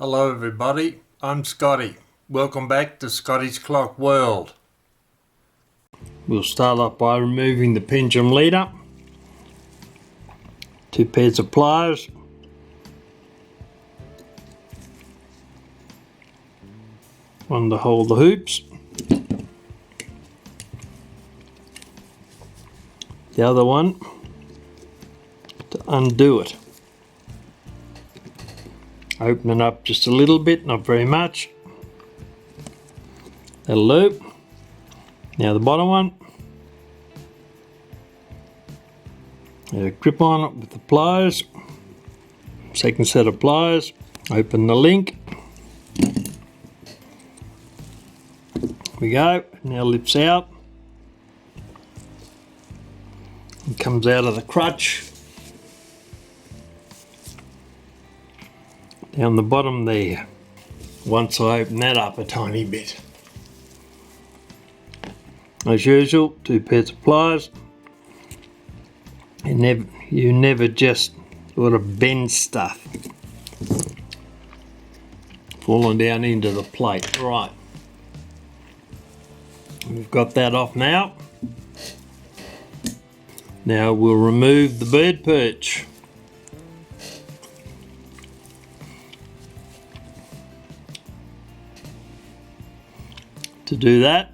Hello everybody, I'm Scotty. Welcome back to Scotty's Clock World. We'll start off by removing the pendulum leader, 2 pairs of pliers, one to hold the hoops, the other one to undo it. Open it up just a little bit, not very much. That'll do. Now the bottom one. Grip on it with the pliers. Second set of pliers. Open the link. There we go. Now lifts out. It comes out of the crutch. Down the bottom there. Once I open that up a tiny bit. As usual, 2 pairs of pliers. You never just sort of bend stuff. Falling down into the plate. Right. We've got that off now. Now we'll remove the bird perch. To do that,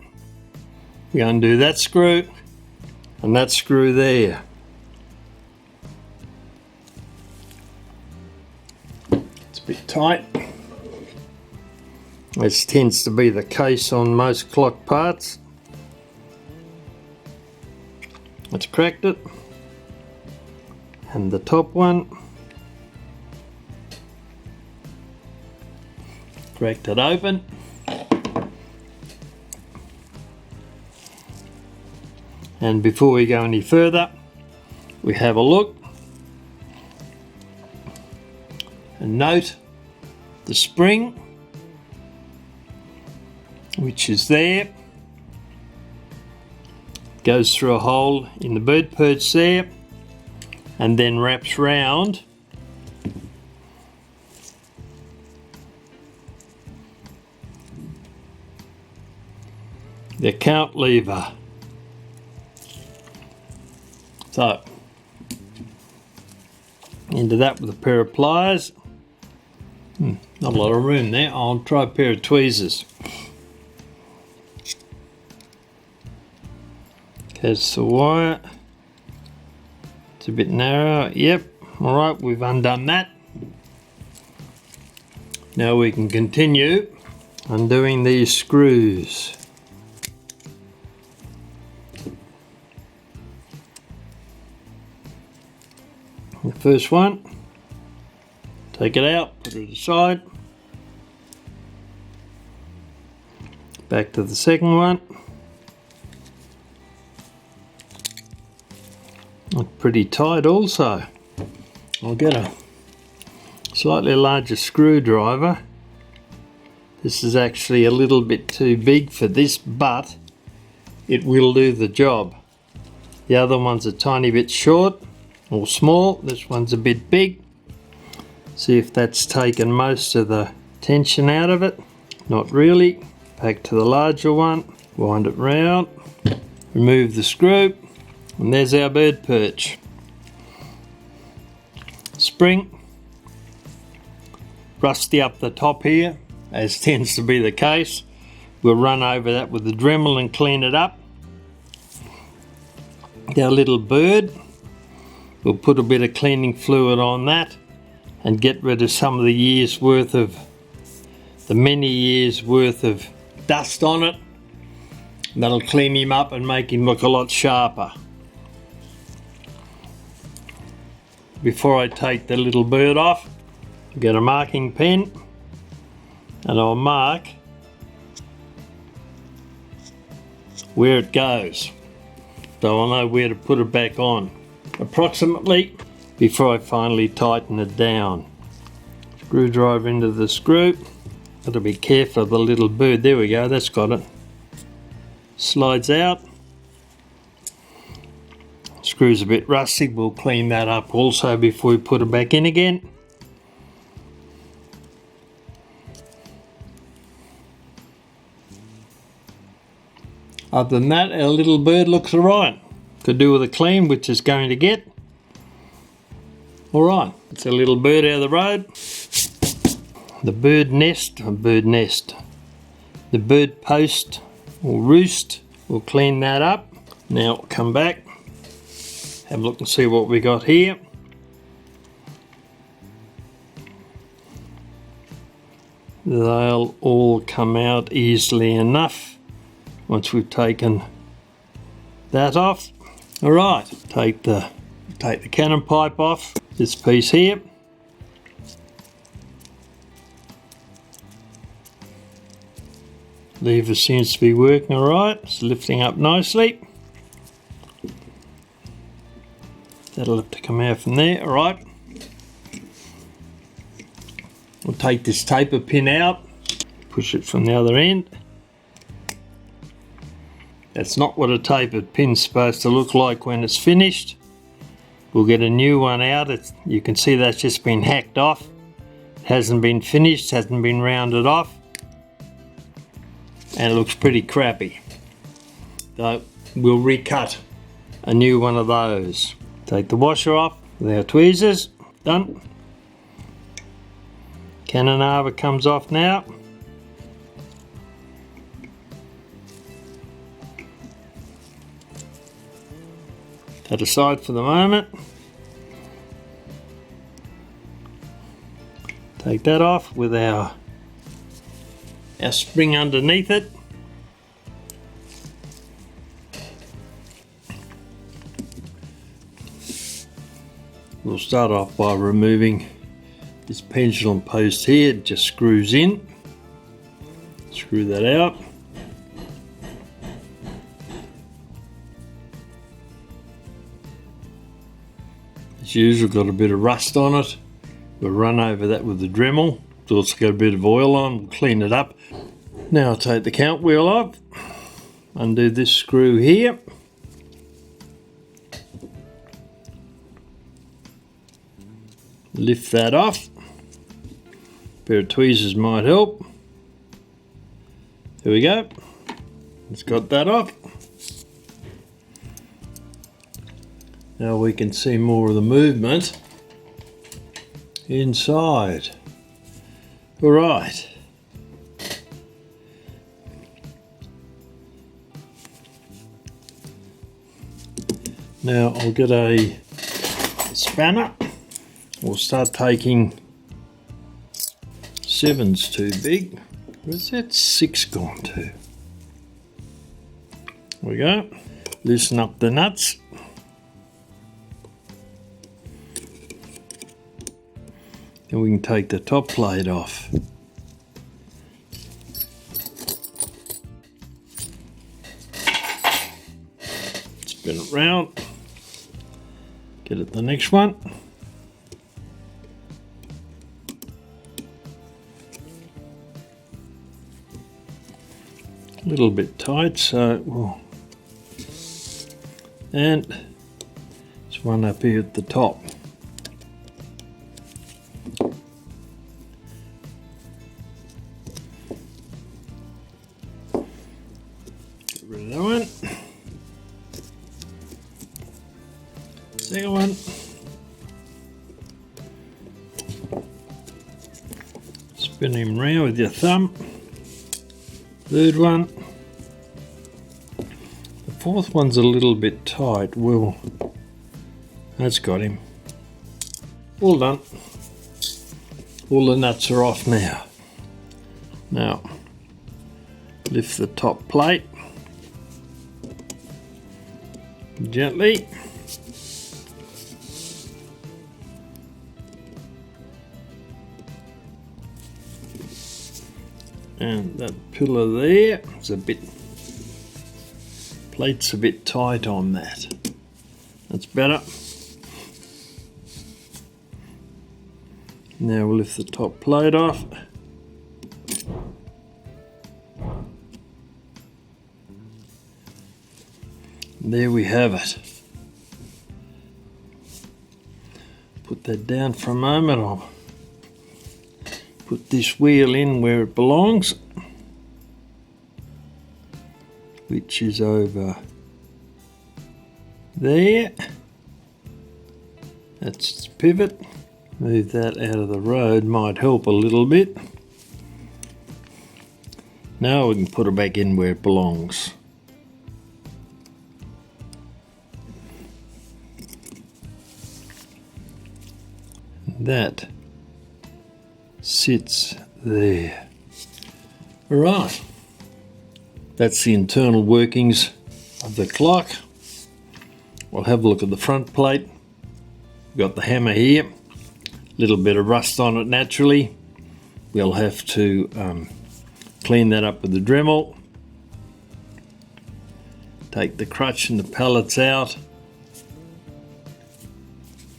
we undo that screw and that screw there. It's a bit tight. This tends to be the case on most clock parts. Let's cracked it. And the top one. Cracked it open. And before we go any further, we have a look and note the spring, which is there, goes through a hole in the bird perch there and then wraps round the count lever. So, into that with a pair of pliers. Not a lot of room there. I'll try a pair of tweezers. There's the wire. It's a bit narrow. Yep. Alright, we've undone that. Now we can continue undoing these screws. The first one, take it out, put it aside. Back to the second one. Look pretty tight also. I'll get a slightly larger screwdriver. This is actually a little bit too big for this, but it will do the job. The other one's a tiny bit short or small. This one's a bit big. See if that's taken most of the tension out of it. Not really. Back to the larger one. Wind it round. Remove the screw. And there's our bird perch. Spring. Rusty up the top here, as tends to be the case. We'll run over that with the Dremel and clean it up. Our little bird. We'll put a bit of cleaning fluid on that and get rid of some of the many years worth of dust on it. That'll clean him up and make him look a lot sharper. Before I take the little bird off, I'll get a marking pen and I'll mark where it goes, so I'll know where to put it back on approximately before I finally tighten it down. Screwdriver into the screw. Gotta be careful of the little bird. There we go, that's got it. Slides out. Screw's a bit rusty, we'll clean that up also before we put it back in again. Other than that, our little bird looks alright. Could do with a clean, which is going to get. Alright, it's a little bird out of the road. The bird nest, the bird post or roost, we'll clean that up. Now come back, have a look and see what we got here. They'll all come out easily enough once we've taken that off. Alright, take the cannon pipe off, this piece here. Lever seems to be working alright, it's lifting up nicely. That'll have to come out from there, alright. We'll take this taper pin out, push it from the other end. That's not what a tapered pin's supposed to look like when it's finished. We'll get a new one out. You can see that's just been hacked off. It hasn't been finished, hasn't been rounded off. And it looks pretty crappy. So we'll recut a new one of those. Take the washer off with our tweezers, done. Cannon arbor comes off now. That aside for the moment. Take that off with our spring underneath it. We'll start off by removing this pendulum post here. It just screws in. Screw that out. As usual, got a bit of rust on it. We'll run over that with the Dremel. It's also got a bit of oil on. We'll clean it up. Now I'll take the count wheel off. Undo this screw here. Lift that off. A pair of tweezers might help. There we go. It's got that off. Now we can see more of the movement inside. All right. Now I'll get a spanner. We'll start taking 7's too big. Where's that 6 gone to? There we go. Loosen up the nuts. And we can take the top plate off. Spin it round. Get at the next one. A little bit tight, so we'll... And there's one up here at the top. Get rid of that one. Second one. Spin him round with your thumb. Third one. The fourth one's a little bit tight. Well, that's got him. All done. All the nuts are off now. Now, lift the top plate gently. And that pillar there is a bit, plate's a bit tight on that. That's better. Now we'll lift the top plate off. There we have it. Put that down for a moment. I'll put this wheel in where it belongs. which is over there. That's its pivot. Move that out of the road, might help a little bit. Now we can put it back in where it belongs. That sits there. Right, that's the internal workings of the clock. We'll have a look at the front plate. We've got the hammer here, a little bit of rust on it naturally. We'll have to clean that up with the Dremel. Take the crutch and the pallets out.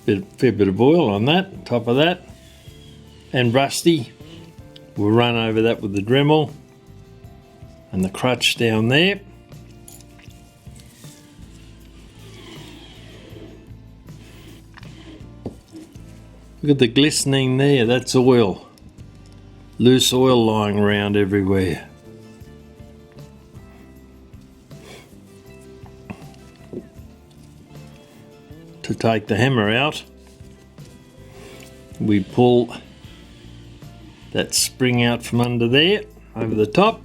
Fair bit of oil on that, top of that, and rusty. We'll run over that with the Dremel and the crutch down there. Look at the glistening there, that's oil. Loose oil lying around everywhere. To take the hammer out, we pull that spring out from under there over the top,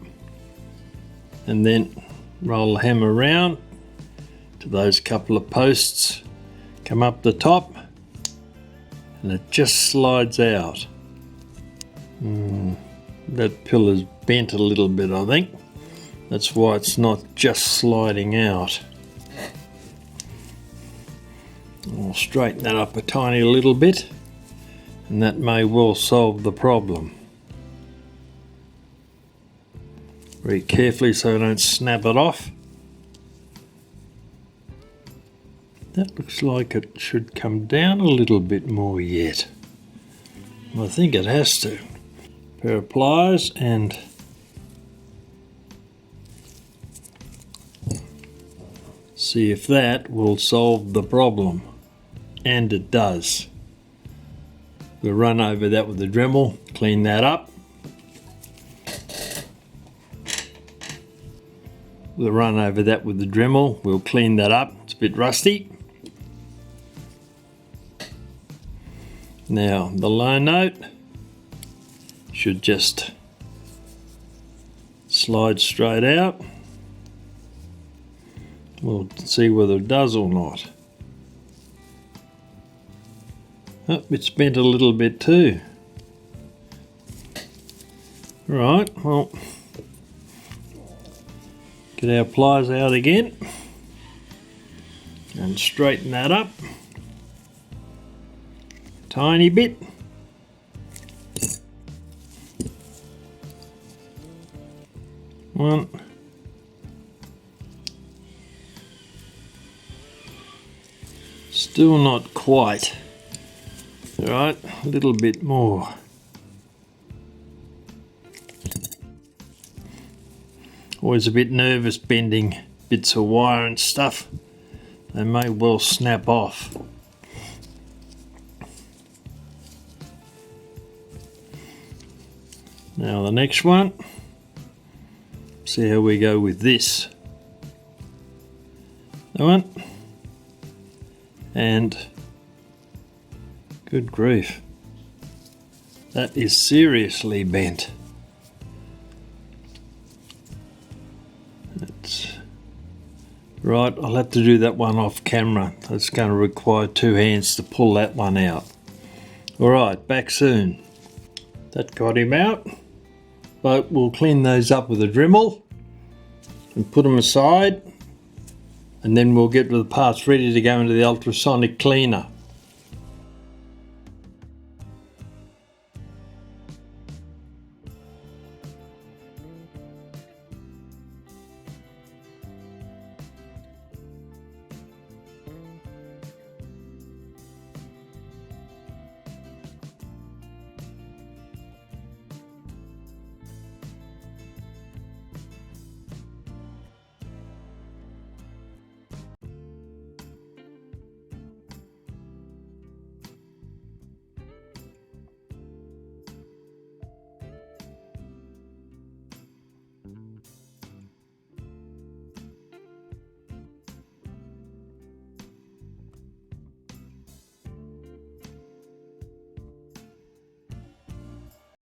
and then roll the hammer around to those couple of posts, come up the top, and it just slides out. That pillar's bent a little bit, I think. That's why it's not just sliding out. I'll straighten that up a tiny little bit, and that may well solve the problem. Very carefully so I don't snap it off. That looks like it should come down a little bit more yet. I think it has to. Pair of pliers and see if that will solve the problem. And it does. We'll run over that with the Dremel, clean that up. We'll run over that with the Dremel, we'll clean that up. It's a bit rusty. Now the low note should just slide straight out. We'll see whether it does or not. Oh, it's bent a little bit too. Right, well, get our pliers out again and straighten that up a tiny bit. One. Still not quite. Right, a little bit more. Always a bit nervous bending bits of wire and stuff. They may well snap off. Now the next one. See how we go with this. That one. And good grief. That is seriously bent. That's right, I'll have to do that one off camera. It's going to require 2 hands to pull that one out. Alright, back soon. That got him out. But we'll clean those up with a Dremel and put them aside, and then we'll get the parts ready to go into the ultrasonic cleaner.